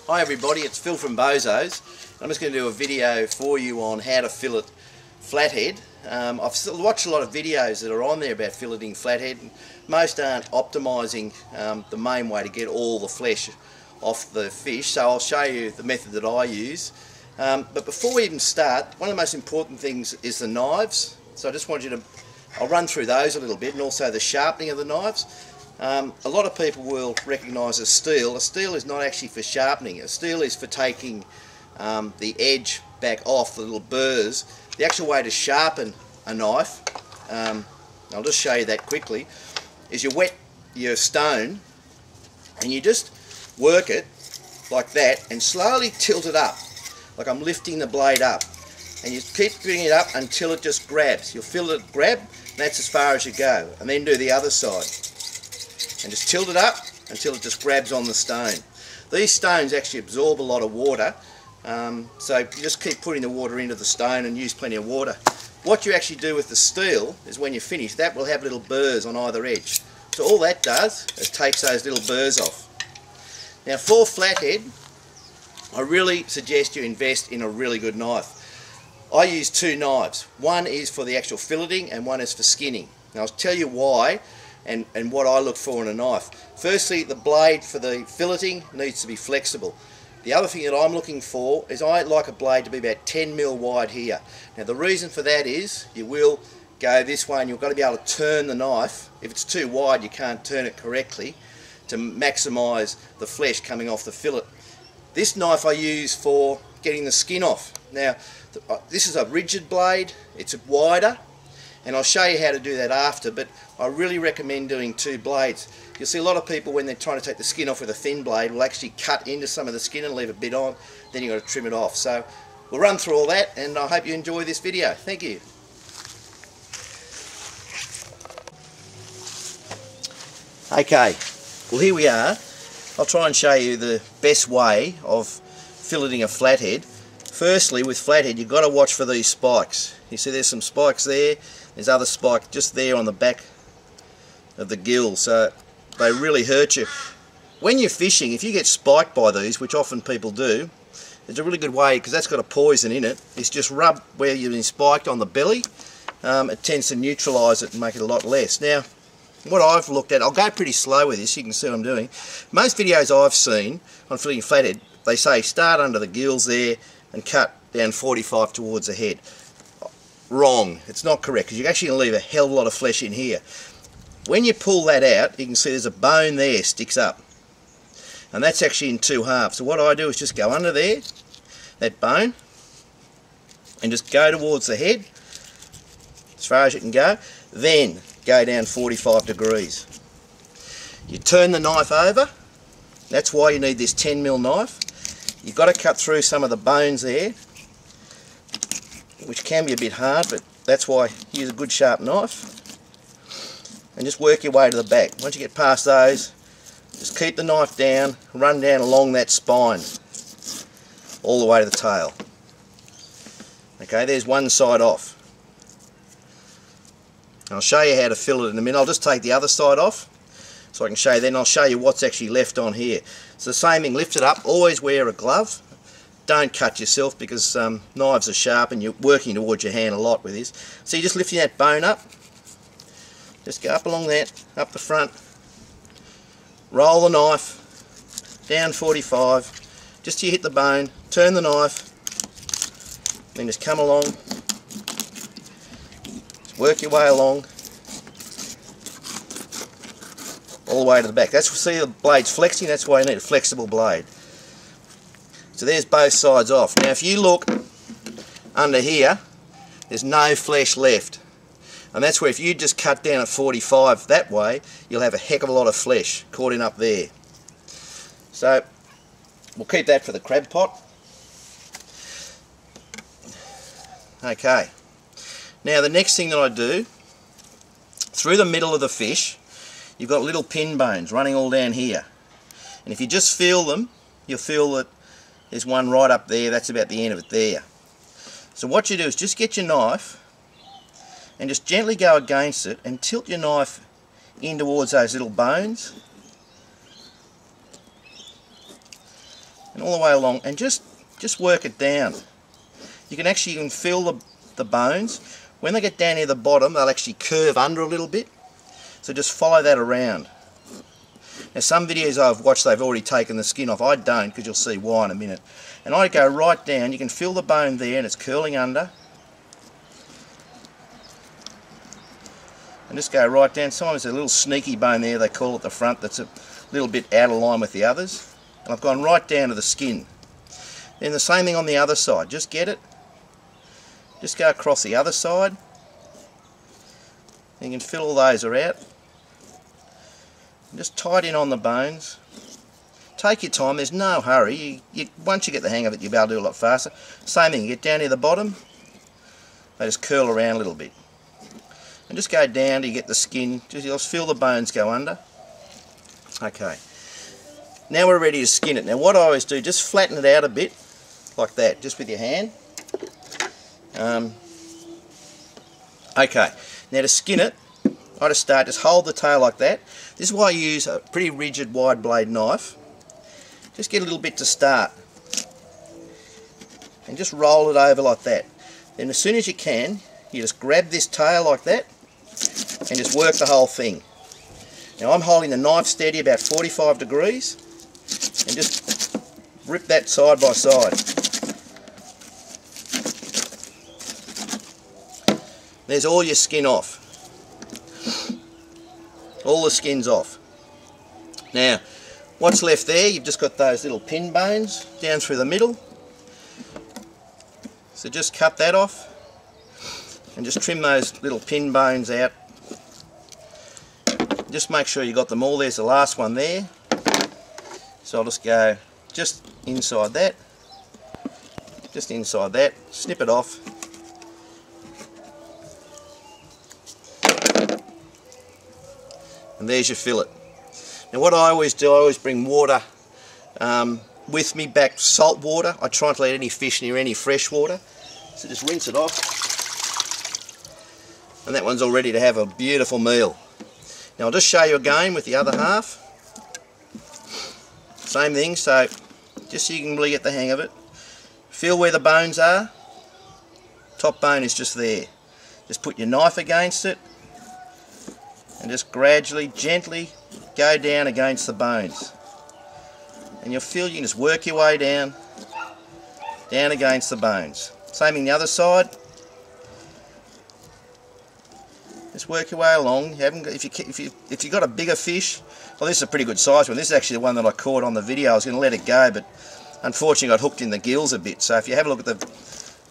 Hi everybody, it's Phil from Bozo's. I'm just going to do a video for you on how to fillet flathead. I've watched a lot of videos that are on there about filleting flathead. Most aren't optimising the main way to get all the flesh off the fish, so I'll show you the method that I use. But before we even start, one of the most important things is the knives. So I just want you to, I'll run through those a little bit, and also the sharpening of the knives. A lot of people will recognise a steel. A steel is not actually for sharpening. A steel is for taking the edge back off, the little burrs. The actual way to sharpen a knife, I'll just show you that quickly, is you wet your stone and you just work it like that and slowly tilt it up, like I'm lifting the blade up. And you keep bringing it up until it just grabs. You'll feel it grab, and that's as far as you go. And then do the other side. And just tilt it up until it just grabs on the stone. These stones actually absorb a lot of water, so you just keep putting the water into the stone and use plenty of water. What you actually do with the steel is when you finish, that will have little burrs on either edge. So all that does is takes those little burrs off. Now for flathead, I really suggest you invest in a really good knife. I use two knives. One is for the actual filleting and one is for skinning. Now I'll tell you why and what I look for in a knife. Firstly, the blade for the filleting needs to be flexible. The other thing that I'm looking for is I like a blade to be about 10 mil wide here. Now the reason for that is you will go this way and you've got to be able to turn the knife. If it's too wide you can't turn it correctly to maximise the flesh coming off the fillet. This knife I use for getting the skin off. Now this is a rigid blade, it's wider, and I'll show you how to do that after, but I really recommend doing two blades. You'll see a lot of people when they're trying to take the skin off with a thin blade will actually cut into some of the skin and leave a bit on, then you've got to trim it off. So we'll run through all that and I hope you enjoy this video. Thank you. Okay, well here we are. I'll try and show you the best way of filleting a flathead. Firstly, with flathead you've got to watch for these spikes. You see there's some spikes there, there's other spikes just there on the back of the gill, so they really hurt you. When you're fishing, if you get spiked by these, which often people do, it's a really good way, because that's got a poison in it, is just rub where you've been spiked on the belly. It tends to neutralise it and make it a lot less. Now, what I've looked at, I'll go pretty slow with this, you can see what I'm doing. Most videos I've seen on filleting flathead, they say start under the gills there and cut down 45 towards the head. Wrong, it's not correct, because you're actually going to leave a hell of a lot of flesh in here. When you pull that out, you can see there's a bone there sticks up, and that's actually in two halves. So what I do is just go under there, that bone, and just go towards the head as far as you can go, then go down 45 degrees. You turn the knife over. That's why you need this 10mm knife. You've got to cut through some of the bones there, which can be a bit hard, but that's why you use a good sharp knife. And just work your way to the back. Once you get past those, just keep the knife down, run down along that spine, all the way to the tail. Okay, there's one side off. I'll show you how to fillet it in a minute. I'll just take the other side off, so I can show you then. I'll show you what's actually left on here. It's the same thing, lift it up, always wear a glove. Don't cut yourself, because knives are sharp and you're working towards your hand a lot with this. So you're just lifting that bone up, just go up along that, up the front, roll the knife, down 45, just till you hit the bone, turn the knife, then just come along, just work your way along, all the way to the back. That's, see the blade's flexing, that's why you need a flexible blade. So there's both sides off. Now if you look under here, there's no flesh left. And that's where if you just cut down at 45 that way, you'll have a heck of a lot of flesh caught in up there. So we'll keep that for the crab pot. Okay. Now the next thing that I do, through the middle of the fish, you've got little pin bones running all down here. And if you just feel them, you'll feel that there's one right up there, that's about the end of it there. So what you do is just get your knife and just gently go against it and tilt your knife in towards those little bones. and all the way along, and just work it down. You can actually feel the bones. When they get down near the bottom, they'll actually curve under a little bit. So just follow that around. Now some videos I've watched, they've already taken the skin off. I don't, because you'll see why in a minute. And I go right down. You can feel the bone there, and it's curling under. And just go right down. Sometimes there's a little sneaky bone there, they call it the front, that's a little bit out of line with the others. And I've gone right down to the skin. Then the same thing on the other side. Just get it. Just go across the other side. You can feel all those are out. And just tight in on the bones. Take your time, there's no hurry. Once you get the hang of it, you'll be able to do it a lot faster. Same thing, you get down near the bottom, they just curl around a little bit. And just go down till you get the skin, you'll feel the bones go under. Okay. Now we're ready to skin it. Now what I always do, just flatten it out a bit, like that, just with your hand. Okay, now to skin it, I just start, just hold the tail like that. This is why I use a pretty rigid wide blade knife. Just get a little bit to start. And just roll it over like that. Then as soon as you can, you just grab this tail like that and just work the whole thing. Now I'm holding the knife steady about 45 degrees and just rip that side by side. There's all your skin off. All the skin's off. Now, what's left there, you've just got those little pin bones down through the middle. So just cut that off and just trim those little pin bones out. Just make sure you got them all. There's the last one there. So I'll just go just inside that. Just inside that. Snip it off. And there's your fillet. Now what I always do, I always bring water with me, back salt water. I try not to let any fish near any fresh water. So just rinse it off. And that one's all ready to have a beautiful meal. Now I'll just show you again with the other half. Same thing, so just so you can really get the hang of it. Feel where the bones are. Top bone is just there. Just put your knife against it. And just gradually, gently go down against the bones. And you'll feel you can just work your way down against the bones. Same thing the other side. Just work your way along. If you've got a bigger fish, well, this is a pretty good size one. This is actually the one that I caught on the video. I was going to let it go, but unfortunately got hooked in the gills a bit. So if you have a look at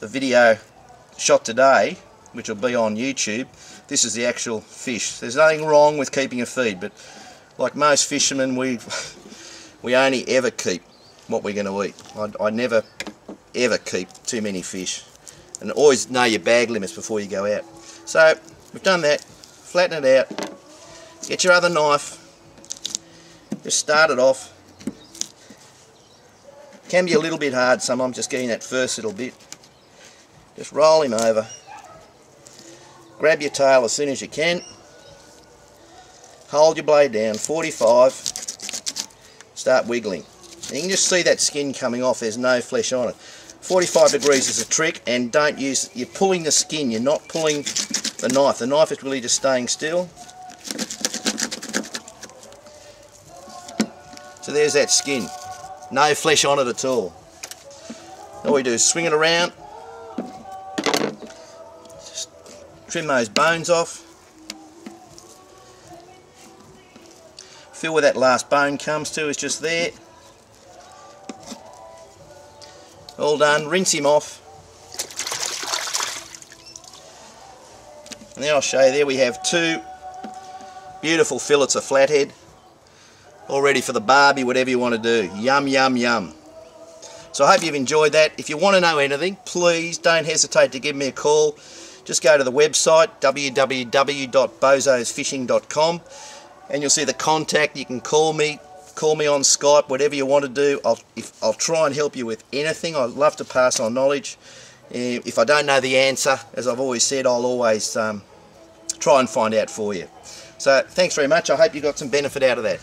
the video shot today, which will be on YouTube, this is the actual fish. There's nothing wrong with keeping a feed, but like most fishermen, we only ever keep what we're going to eat. I never ever keep too many fish, and always know your bag limits before you go out. So we've done that. Flatten it out. Get your other knife. Just start it off. Can be a little bit hard sometimes, just getting that first little bit. Just roll him over. Grab your tail as soon as you can. Hold your blade down, 45. Start wiggling. And you can just see that skin coming off, there's no flesh on it. 45 degrees is a trick, and don't use, you're pulling the skin, you're not pulling the knife. The knife is really just staying still. So there's that skin. No flesh on it at all. All we do is swing it around. Just trim those bones off. Feel where that last bone comes to, it's just there. All done, rinse him off. And then I'll show you, there we have two beautiful fillets of flathead. All ready for the barbie, whatever you want to do. Yum, yum, yum. So I hope you've enjoyed that. If you want to know anything, please don't hesitate to give me a call. Just go to the website, www.bozosfishing.com, and you'll see the contact. You can call me on Skype, whatever you want to do. I'll try and help you with anything. I'd love to pass on knowledge. If I don't know the answer, as I've always said, I'll always try and find out for you. So thanks very much. I hope you got some benefit out of that.